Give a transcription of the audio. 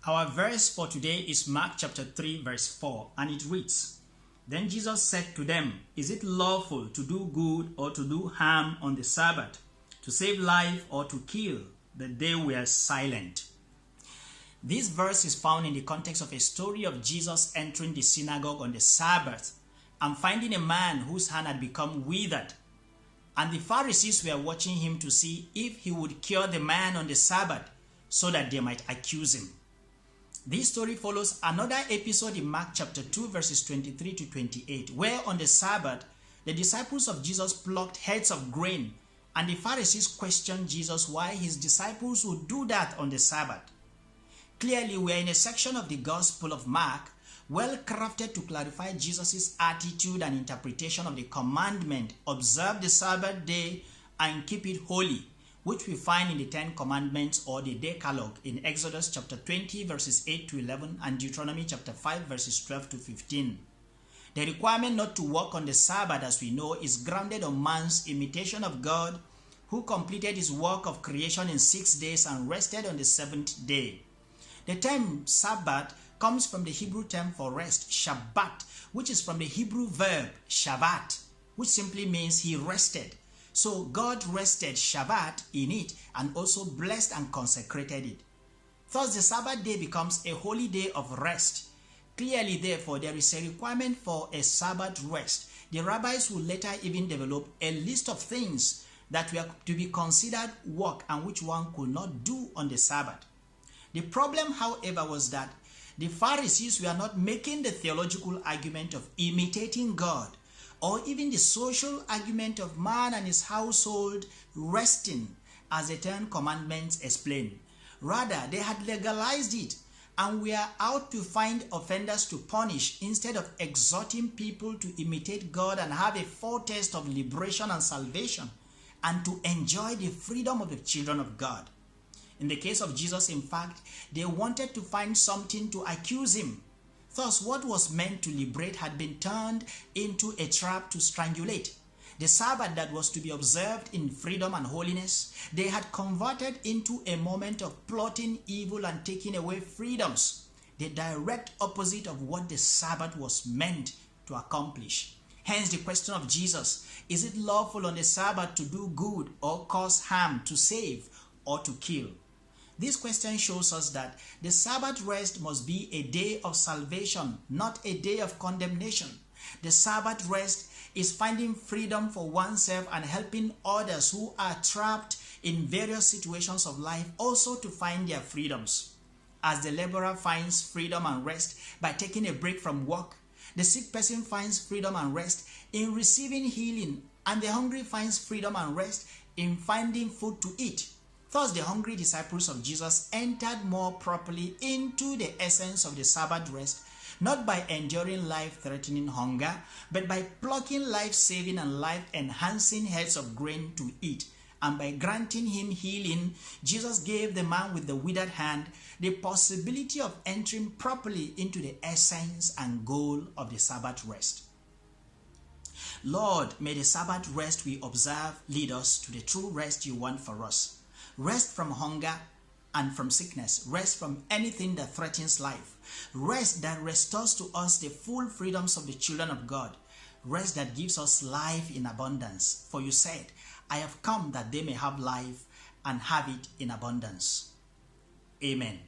Our verse for today is Mark chapter 3 verse 4, and it reads, "Then Jesus said to them, Is it lawful to do good or to do harm on the Sabbath, to save life or to kill?" But they were silent. This verse is found in the context of a story of Jesus entering the synagogue on the Sabbath and finding a man whose hand had become withered. And the Pharisees were watching him to see if he would cure the man on the Sabbath so that they might accuse him. This story follows another episode in Mark chapter 2 verses 23 to 28, where on the Sabbath, the disciples of Jesus plucked heads of grain, and the Pharisees questioned Jesus why his disciples would do that on the Sabbath. Clearly, we are in a section of the Gospel of Mark, well crafted to clarify Jesus' attitude and interpretation of the commandment, observe the Sabbath day and keep it holy, which we find in the 10 Commandments or the Decalogue in Exodus chapter 20 verses 8 to 11 and Deuteronomy chapter 5 verses 12 to 15. The requirement not to work on the Sabbath, as we know, is grounded on man's imitation of God, who completed his work of creation in 6 days and rested on the 7th day. The term Sabbath comes from the Hebrew term for rest, Shabbat, which is from the Hebrew verb Shabbat, which simply means he rested. So God rested Shabbat in it and also blessed and consecrated it. Thus the Sabbath day becomes a holy day of rest. Clearly, therefore, there is a requirement for a Sabbath rest. The rabbis will later even develop a list of things that were to be considered work and which one could not do on the Sabbath. The problem, however, was that the Pharisees were not making the theological argument of imitating God, or even the social argument of man and his household resting, as the 10 Commandments explain. Rather, they had legalized it and were out to find offenders to punish instead of exhorting people to imitate God and have a foretaste of liberation and salvation and to enjoy the freedom of the children of God. In the case of Jesus, in fact, they wanted to find something to accuse him. Thus, what was meant to liberate had been turned into a trap to strangulate. The Sabbath that was to be observed in freedom and holiness, they had converted into a moment of plotting evil and taking away freedoms, the direct opposite of what the Sabbath was meant to accomplish. Hence the question of Jesus, is it lawful on the Sabbath to do good or cause harm, to save or to kill? This question shows us that the Sabbath rest must be a day of salvation, not a day of condemnation. The Sabbath rest is finding freedom for oneself and helping others who are trapped in various situations of life also to find their freedoms. As the laborer finds freedom and rest by taking a break from work, the sick person finds freedom and rest in receiving healing, and the hungry finds freedom and rest in finding food to eat. Thus, the hungry disciples of Jesus entered more properly into the essence of the Sabbath rest, not by enduring life-threatening hunger, but by plucking life-saving and life-enhancing heads of grain to eat. And by granting him healing, Jesus gave the man with the withered hand the possibility of entering properly into the essence and goal of the Sabbath rest. Lord, may the Sabbath rest we observe lead us to the true rest you want for us. Rest from hunger and from sickness. Rest from anything that threatens life. Rest that restores to us the full freedoms of the children of God. Rest that gives us life in abundance. For you said, I have come that they may have life and have it in abundance. Amen.